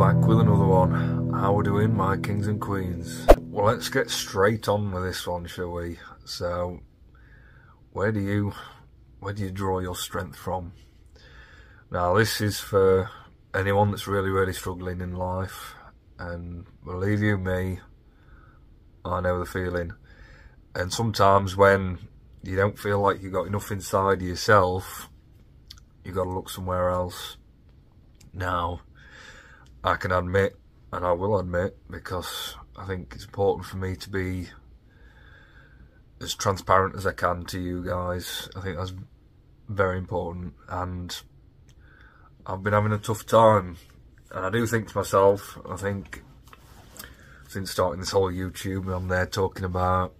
back with another one. How we doing, my kings and queens? Well, let's get straight on with this one, shall we? So, where do you draw your strength from? Now, this is for anyone that's really struggling in life, and believe you me, I know the feeling. And sometimes when you don't feel like you've got enough inside yourself, you've got to look somewhere else. Now, I can admit, and I will admit, because I think it's important for me to be as transparent as I can to you guys. I think that's very important, and I've been having a tough time. And I do think to myself, I think since starting this whole YouTube, I'm there talking about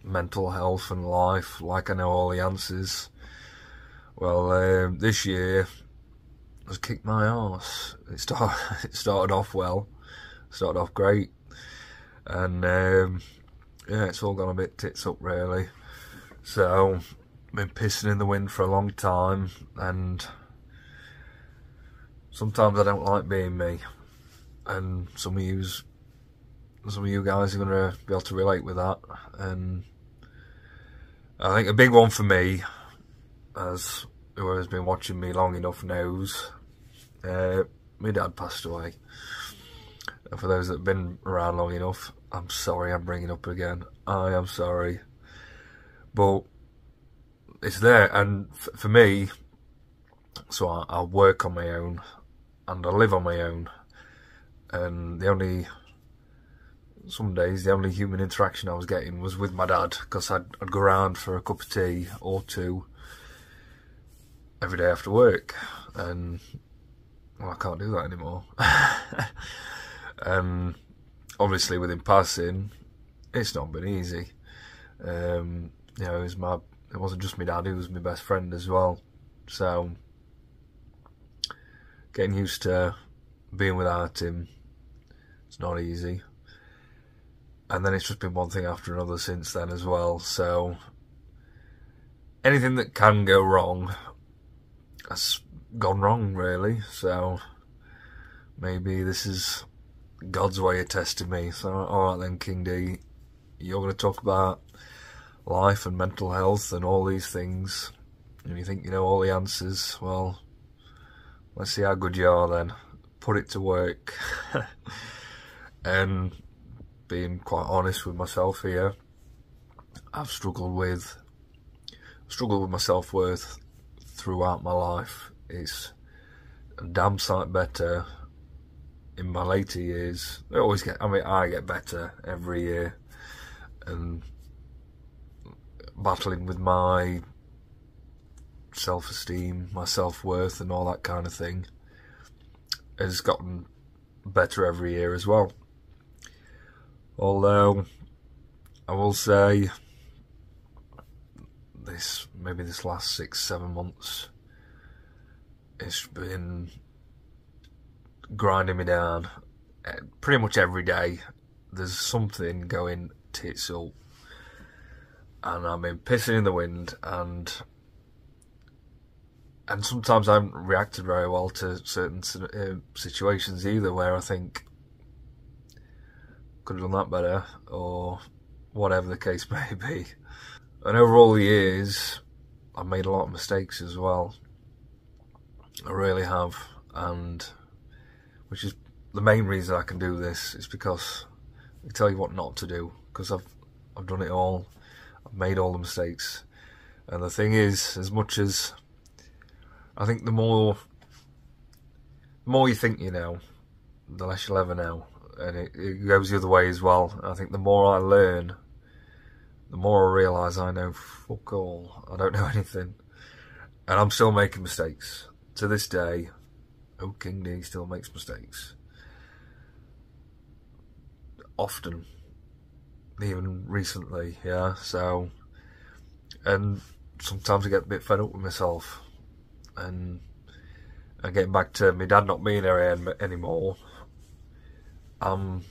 mental health and life, like I know all the answers. Well, this year has kicked my arse. It started off well, started off great, and yeah, it's all gone a bit tits up really. So, been pissing in the wind for a long time, and sometimes I don't like being me, and some of you guys are going to be able to relate with that. And I think a big one for me, as whoever's been watching me long enough knows, my dad passed away. And for those that have been around long enough, I'm sorry I'm bringing it up again. I am sorry. But it's there, and for me, so I work on my own, and I live on my own, and some days the only human interaction I was getting was with my dad, because I'd go around for a cup of tea or two every day after work, and well, I can't do that anymore. And obviously with him passing, it's not been easy. You know, it wasn't just my dad, he was my best friend as well, so getting used to being without him, it's not easy. And then it's just been one thing after another since then as well. So anything that can go wrong has gone wrong really. So maybe this is God's way of testing me. So alright then, King D, you're going to talk about life and mental health and all these things, and you think you know all the answers. Well, let's see how good you are then. Put it to work. And being quite honest with myself here, I've struggled with my self-worth throughout my life. It's a damn sight better in my later years. I get better every year, and battling with my self-esteem, my self-worth and all that kind of thing has gotten better every year as well. Although I will say this last 6-7 months, it's been grinding me down. Pretty much every day there's something going tits up, and I've been pissing in the wind, and sometimes I haven't reacted very well to certain situations either, where I think could have done that better, or whatever the case may be. And over all the years, I've made a lot of mistakes as well. I really have, and which is the main reason I can do this, is because I can tell you what not to do, because I've done it all. I've made all the mistakes. And the thing is, as much as I think the more you think you know, the less you'll ever know. And it goes the other way as well. I think the more I learn, the more I realise I know fuck all. I don't know anything. And I'm still making mistakes. To this day, King D still makes mistakes. Often. Even recently, yeah. So, and sometimes I get a bit fed up with myself. And getting back to my dad not being there anymore, I'm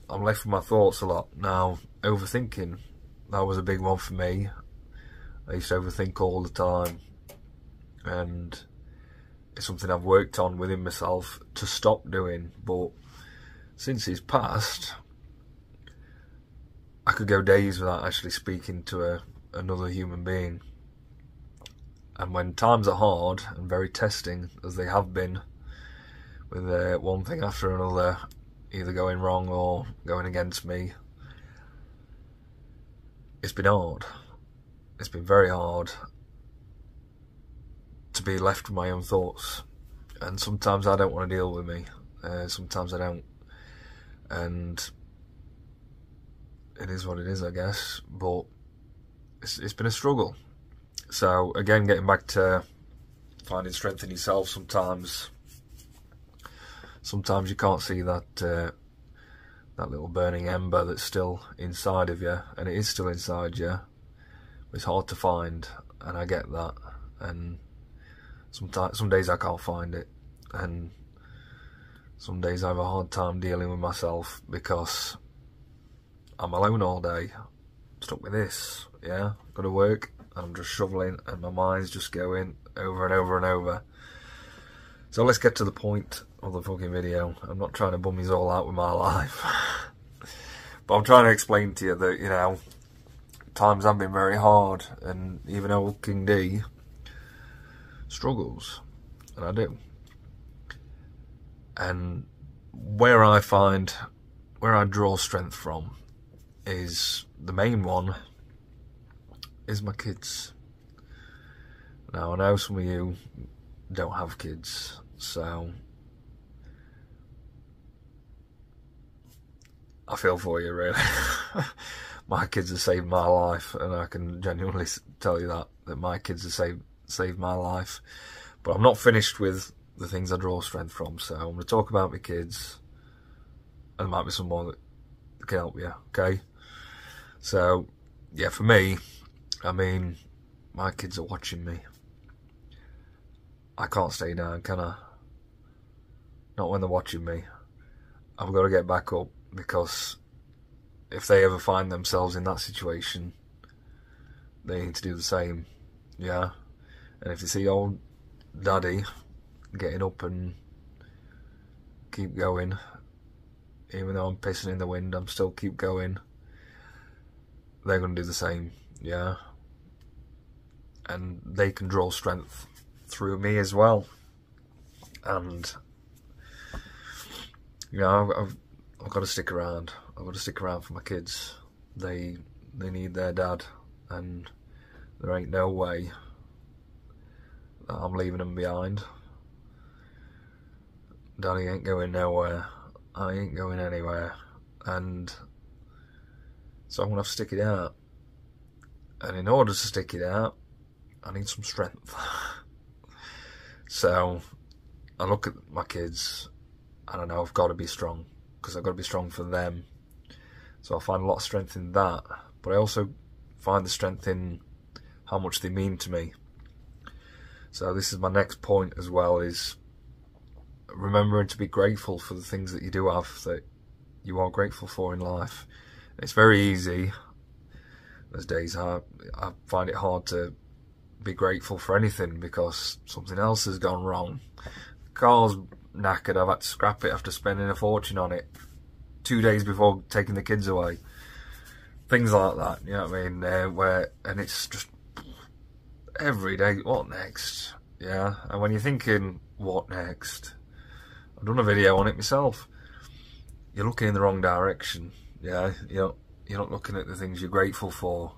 left with my thoughts a lot. Now, overthinking, that was a big one for me. I used to overthink all the time, and It's something I've worked on within myself to stop doing, but since he's passed, I could go days without actually speaking to another human being. And when times are hard and very testing, as they have been, with one thing after another either going wrong or going against me, it's been hard. It's been very hard to be left with my own thoughts, and sometimes I don't want to deal with me, sometimes I don't, and it is what it is, I guess, but it's been a struggle. So again, getting back to finding strength in yourself, sometimes you can't see that little burning ember that's still inside of you, and it is still inside you. It's hard to find, and I get that, and some days I can't find it, and some days I have a hard time dealing with myself because I'm alone all day, stuck with this, yeah, got to work, and I'm just shoveling, and my mind's just going over and over and over. So let's get to the point of the fucking video. I'm not trying to bum you all out with my life, but I'm trying to explain to you that, you know, times have been very hard, and even old King D struggles, and I do. And where I draw strength from is, the main one is my kids. Now I know some of you don't have kids, so I feel for you, really. My kids have saved my life, and I can genuinely tell you that my kids have saved my life. But I'm not finished with the things I draw strength from, so I'm going to talk about my kids, and there might be some more that can help you, okay? So, yeah, for me, I mean, my kids are watching me. I can't stay down, can I? Not when they're watching me. I've got to get back up, because if they ever find themselves in that situation, they need to do the same, yeah? And if they see old daddy getting up and keep going, even though I'm pissing in the wind, I'm still keep going, they're going to do the same, yeah? And they can draw strength through me as well. And, you know, I've got to stick around. I've got to stick around for my kids. They need their dad, and there ain't no way that I'm leaving them behind. Daddy ain't going nowhere. I ain't going anywhere. And so I'm going to have to stick it out. And in order to stick it out, I need some strength. So I look at my kids, and I know I've got to be strong, because I've got to be strong for them. So I find a lot of strength in that, but I also find the strength in how much they mean to me. So this is my next point as well, is remembering to be grateful for the things that you do have, that you are grateful for in life. It's very easy. There's days I find it hard to be grateful for anything because something else has gone wrong. The car's knackered, I've had to scrap it after spending a fortune on it 2 days before taking the kids away. Things like that, you know what I mean? And it's just every day, what next? Yeah, and when you're thinking, what next? I've done a video on it myself. You're looking in the wrong direction, yeah? You're not looking at the things you're grateful for,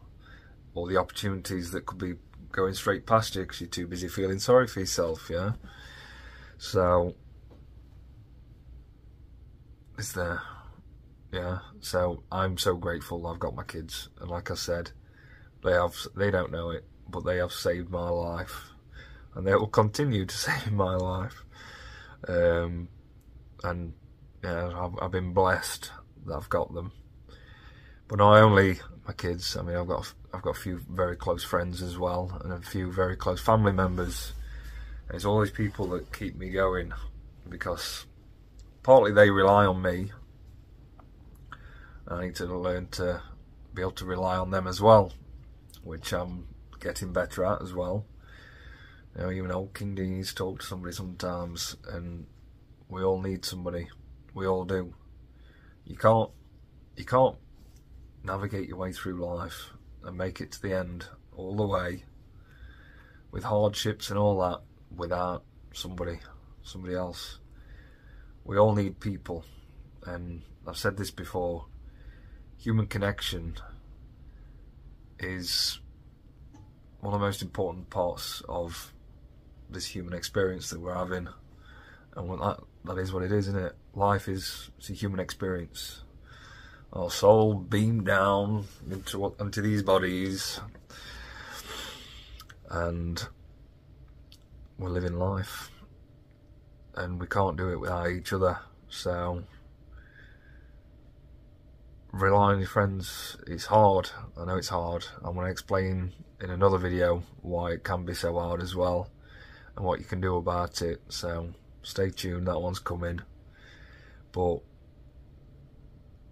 or the opportunities that could be going straight past you because you're too busy feeling sorry for yourself, yeah? So it's there, yeah? So I'm so grateful I've got my kids, and like I said, they don't know it, but they have saved my life, and they will continue to save my life. And yeah, I've been blessed that I've got them. But not only my kids, I mean, I've got a few very close friends as well, and a few very close family members. And it's all these people that keep me going, because partly they rely on me. I need to learn to be able to rely on them as well, which I'm getting better at as well. You know, even old King D needs to talk to somebody sometimes, and we all need somebody. We all do. You can't navigate your way through life and make it to the end all the way with hardships and all that without somebody else. We all need people, and I've said this before, human connection is one of the most important parts of this human experience that we're having, and that is what it is, isn't it? Life is, it's a human experience. Our soul beamed down into these bodies, and we're living life, and we can't do it without each other. So rely on your friends. It's hard, I know it's hard. I'm going to explain in another video why it can be so hard as well, and what you can do about it, so stay tuned, that one's coming. But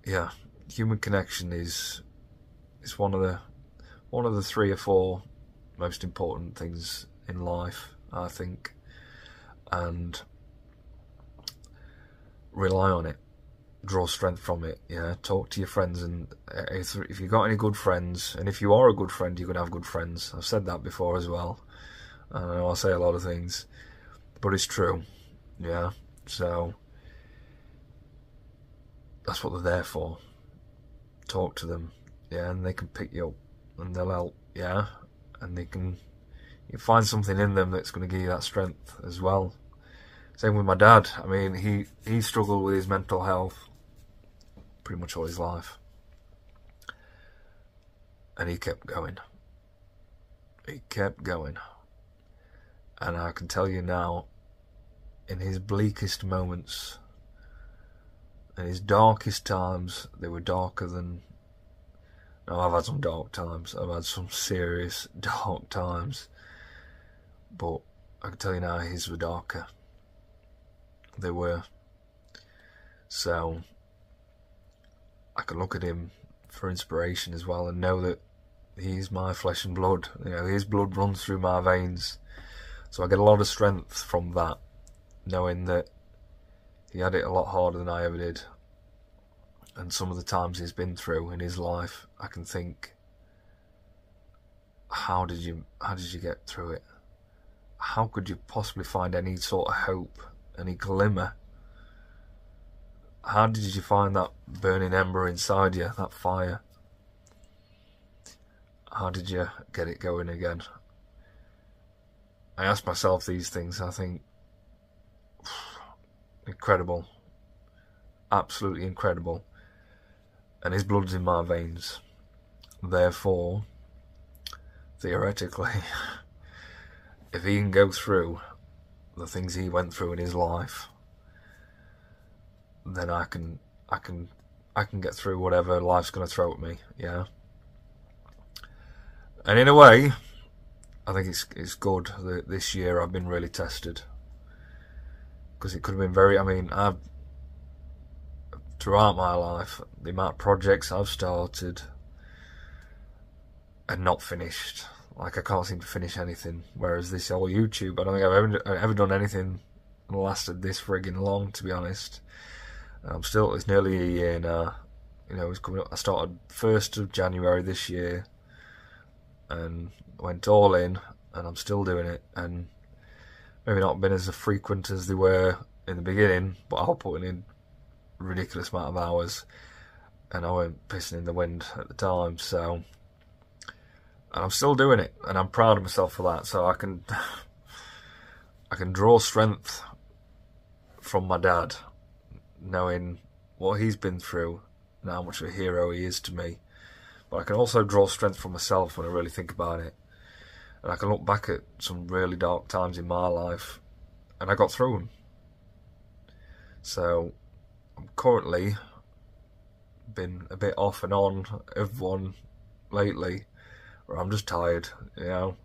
yeah, human connection is one of the 3 or 4 most important things in life, I think, and rely on it, draw strength from it. Yeah, talk to your friends, and if you've got any good friends, and if you are a good friend, you're going to have good friends. I've said that before as well. I know I say a lot of things, but it's true. Yeah, so that's what they're there for. Talk to them, yeah, and they can pick you up, and they'll help, yeah, and you find something in them that's going to give you that strength as well. Same with my dad. I mean, he struggled with his mental health pretty much all his life, and he kept going. He kept going. And I can tell you now, in his bleakest moments, in his darkest times, they were darker than... No, I've had some dark times. I've had some serious dark times. But I can tell you now, his were darker. They were. So I can look at him for inspiration as well, and know that he's my flesh and blood. You know, his blood runs through my veins. So I get a lot of strength from that, knowing that he had it a lot harder than I ever did. And some of the times he's been through in his life, I can think, how did you get through it? How could you possibly find any sort of hope, any glimmer? How did you find that burning ember inside you, that fire? How did you get it going again? I ask myself these things. I think, incredible, absolutely incredible. And his blood's in my veins. Therefore, theoretically, if he can go through the things he went through in his life, then I can get through whatever life's going to throw at me. Yeah. And in a way, I think it's good that this year I've been really tested, because it could have been very... I mean, throughout my life, the amount of projects I've started and not finished, like I can't seem to finish anything. Whereas this whole YouTube, I don't think I've ever done anything that lasted this frigging long, to be honest. I'm still, it's nearly a year now. You know, it's coming up. I started 1st of January this year, and went all in, and I'm still doing it, and maybe not been as frequent as they were in the beginning, but I'll put in a ridiculous amount of hours, and I weren't pissing in the wind at the time, so, and I'm still doing it, and I'm proud of myself for that. So I can draw strength from my dad, knowing what he's been through and how much of a hero he is to me. But I can also draw strength from myself when I really think about it. And I can look back at some really dark times in my life, and I got through them. So I'm currently been a bit off and on of one lately, where I'm just tired, you know.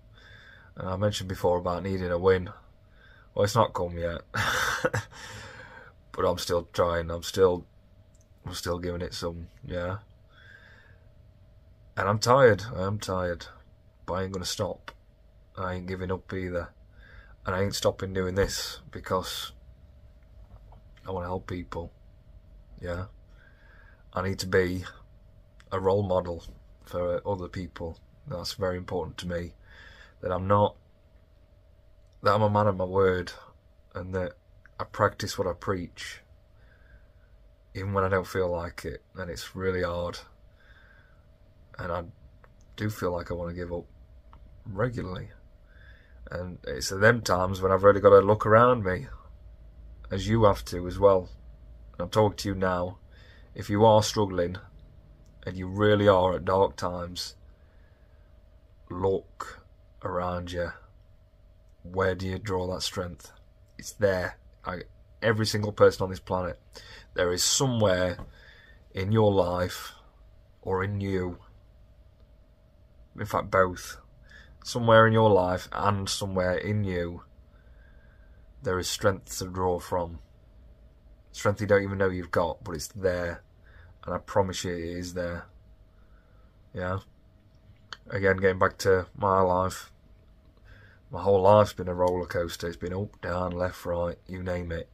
And I mentioned before about needing a win. Well, it's not come yet, but I'm still trying. I'm still giving it some, yeah. And I'm tired. I am tired, but I ain't gonna stop. I ain't giving up either. And I ain't stopping doing this because I want to help people. Yeah, I need to be a role model for other people. That's very important to me. That I'm a man of my word, and that I practice what I preach, even when I don't feel like it, and it's really hard. And I do feel like I want to give up regularly. And it's at them times when I've really got to look around me, as you have to as well. And I'm talking to you now. If you are struggling, and you really are at dark times, look around you. Where do you draw that strength? It's there. Every single person on this planet. There is somewhere in your life, or in you, in fact both, somewhere in your life and somewhere in you, there is strength to draw from. Strength you don't even know you've got, but it's there. And I promise you it is there. Yeah? Again, getting back to my life. My whole life's been a roller coaster. It's been up, down, left, right, you name it.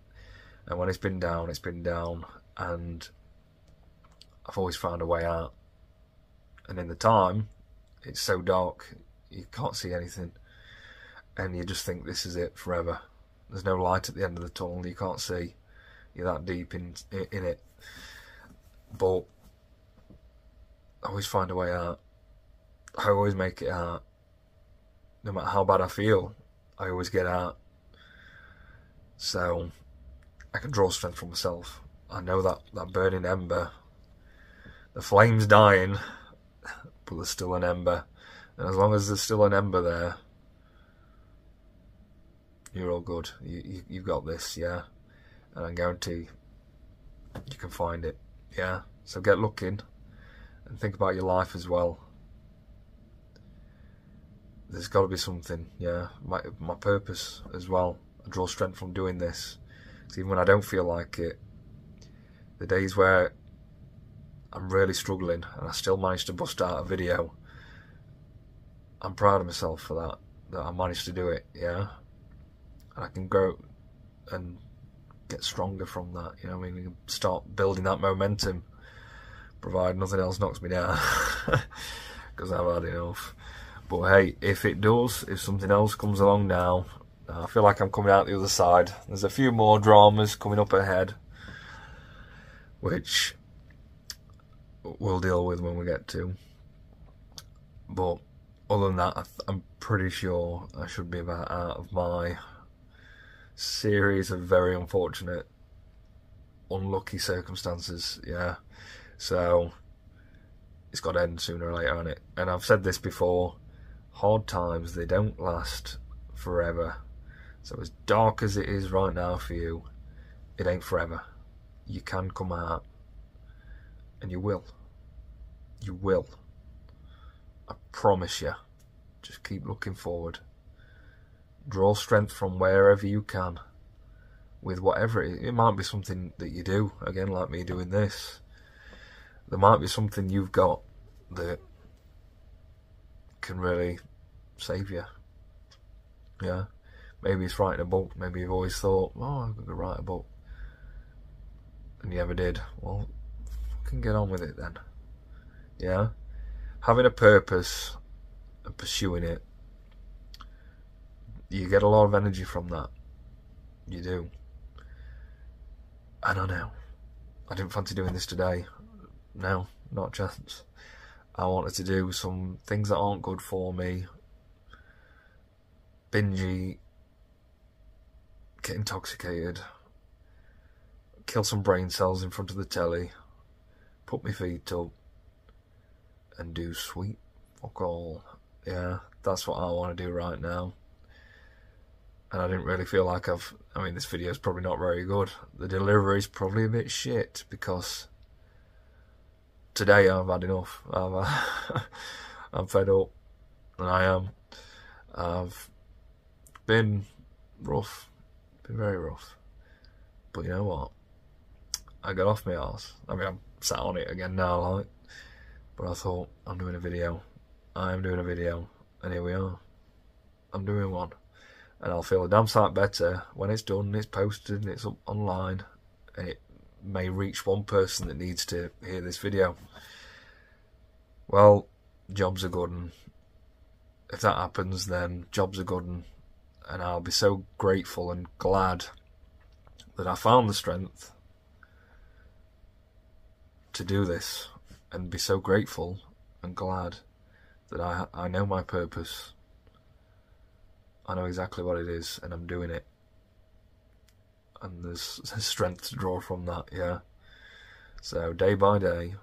And when it's been down, it's been down. And I've always found a way out. And in the time, it's so dark, you can't see anything. And you just think this is it forever. There's no light at the end of the tunnel. You can't see. You're that deep in it. But I always find a way out. I always make it out. No matter how bad I feel, I always get out. So I can draw strength from myself. I know that burning ember, the flame's dying, but there's still an ember. And as long as there's still an ember there, you're all good. You've got this, yeah? And I guarantee you can find it, yeah? So get looking and think about your life as well. There's got to be something, yeah? My purpose as well. I draw strength from doing this. So even when I don't feel like it, the days where I'm really struggling and I still manage to bust out a video, I'm proud of myself for that I managed to do it, yeah? And I can grow and get stronger from that, you know what I mean? We can start building that momentum, provided nothing else knocks me down, because I've had enough. But hey, if it does, if something else comes along now, I feel like I'm coming out the other side. There's a few more dramas coming up ahead, which we'll deal with when we get to. But other than that, I'm pretty sure I should be about out of my series of very unfortunate, unlucky circumstances, yeah. So it's got to end sooner or later, hasn't it? And I've said this before, hard times, they don't last forever. So as dark as it is right now for you, it ain't forever. You can come out, and you will. You will. I promise you. Just keep looking forward. Draw strength from wherever you can, with whatever it is. It might be something that you do, again, like me doing this. There might be something you've got that can really save you. Yeah? Maybe it's writing a book. Maybe you've always thought, oh, I'm going to write a book, and you never did. Well, fucking get on with it then. Yeah? Having a purpose and pursuing it, you get a lot of energy from that. You do. And I know. I didn't fancy doing this today. No, not a chance. I wanted to do some things that aren't good for me. Binge eat. Get intoxicated. Kill some brain cells in front of the telly. Put my feet up. And do sweet fuck all. Yeah, that's what I want to do right now. And I didn't really feel like I mean, this video is probably not very good. The delivery is probably a bit shit, because today I've had enough. I'm fed up, and I am. I've been rough, been very rough. But you know what? I got off my arse. I mean, I'm sat on it again now, like. But I thought, I'm doing a video. I am doing a video, and here we are. I'm doing one. And I'll feel a damn sight better when it's done, it's posted, and it's up online, and it may reach one person that needs to hear this video. Well, jobs are good, and if that happens, then jobs are good, and I'll be so grateful and glad that I found the strength to do this, and be so grateful and glad that I know my purpose. I know exactly what it is, and I'm doing it. And there's strength to draw from that, yeah. So day by day,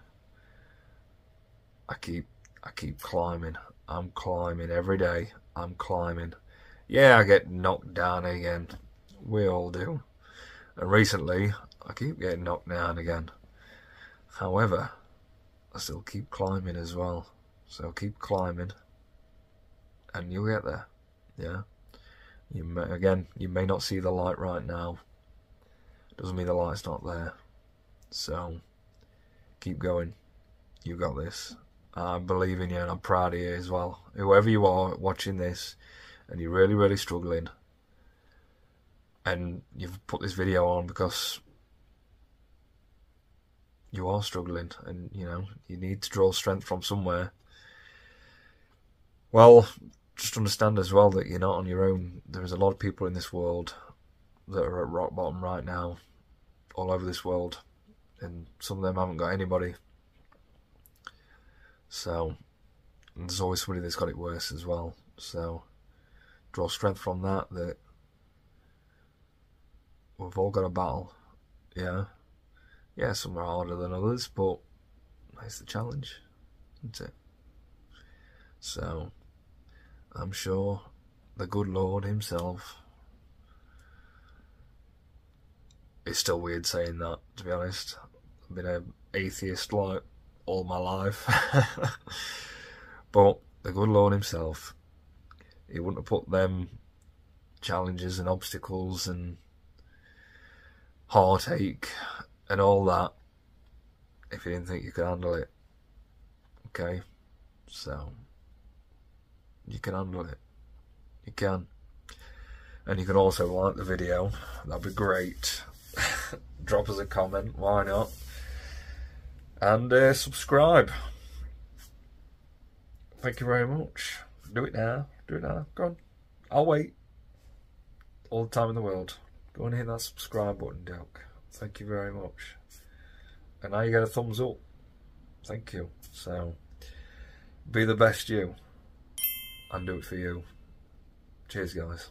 I keep climbing. I'm climbing every day. I'm climbing. Yeah, I get knocked down again. We all do. And recently, I keep getting knocked down again. However, I still keep climbing as well. So keep climbing, and you'll get there. Yeah. You may not see the light right now. Doesn't mean the light's not there. So keep going. You got this. I believe in you, and I'm proud of you as well. Whoever you are watching this, and you're really, really struggling, and you've put this video on because you are struggling, and you need to draw strength from somewhere. Well, just understand as well that you're not on your own. There's a lot of people in this world that are at rock bottom right now, all over this world, and some of them haven't got anybody. So, and there's always somebody that's got it worse as well. So, draw strength from that we've all got a battle. Yeah. Yeah, some are harder than others, but that's the challenge, isn't it? So, I'm sure the good Lord himself, it's still weird saying that, to be honest. I've been an atheist like all my life. But the good Lord himself, he wouldn't have put them challenges and obstacles and heartache and all that if he didn't think you could handle it. Okay? So, you can handle it. You can. And you can also like the video. That'd be great. Drop us a comment. Why not? And subscribe. Thank you very much. Do it now. Do it now. Go on. I'll wait. All the time in the world. Go and hit that subscribe button, Doc. Thank you very much. And now you get a thumbs up. Thank you. So, be the best you. And do it for you. Cheers, guys.